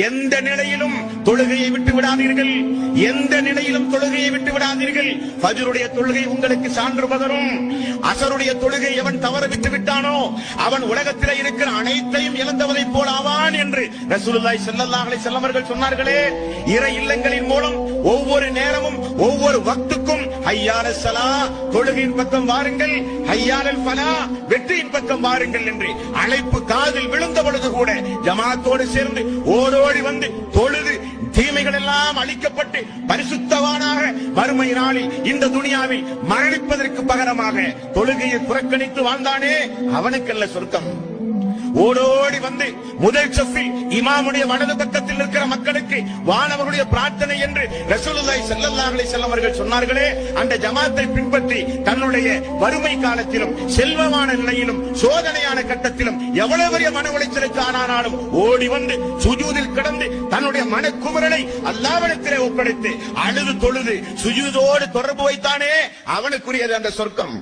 எந்த நிலையிலும் தொழுகையை விட்டு விடாதீர்கள், எந்த நிலையிலும் தொழுகையை விட்டு விடாதீர்கள். ஃபஜ்ருடைய தொழுகை உங்களுக்கு சான்று பகரும். அஸருடைய தொழுகை எவன் தவற விட்டு விட்டானோ அவன் உலகத்தில் இருக்கிற அனைத்தையும் இழந்தவனை போல் ஆவான் என்று ரசூலுல்லாஹி ஸல்லல்லாஹு அலைஹி வஸல்லம் அவர்கள் சொன்னார்களே. இறை இல்லங்களின் மூலம் ஒவ்வொரு நேரமும் ஒவ்வொரு வக்துக்கும் ஹய்யாலஸ் ஸலா, தொழுகையின் பக்கம் வாருங்கள், ஹய்யாலல் ஃபலா, வெற்றியின் பக்கம் வாருங்கள் என்று அழைப்பு காதில் விழுந்த பொழுது கூட ஜமாத்தோடு சேர்ந்து ஓடோடி வந்து தொழுது தீமைகள் எல்லாம் அழிக்கப்பட்டு பரிசுத்தவானாக மறுமை நாளில் இந்த துனியாவில் மரணிப்பதற்கு பகரமாக தொழுகையை புறக்கணித்து வாழ்ந்தானே அவனுக்கல்ல சொர்க்கம். ஓடோடி வந்து முதல் சஃபில் இமாமுடைய வலது பக்கத்தில் இருக்கிற மக்களுக்கு வானவர்களுடைய பிரார்த்தனை என்று ரசூலுல்லாஹி ஸல்லல்லாஹு அலைஹி வஸல்லம் அவர்கள் சொன்னார்களே, அந்த ஜமாத்தை பின்பற்றி தன்னுடைய வறுமை காலத்திலும் செல்வமான நிலையிலும் சோதனையான கட்டத்திலும் எவ்வளவு பெரிய மன உளைச்சலுக்கு ஆனாலும் ஓடி வந்து சுஜூதில் கிடந்து தன்னுடைய மனக்குமரலை அல்லாஹ்விடத்திலே ஒப்படைத்து அழுது தொழுது சுஜூதோடு தொடர்பு வைத்தானே அவனுக்குரியது அந்த சொர்க்கம்.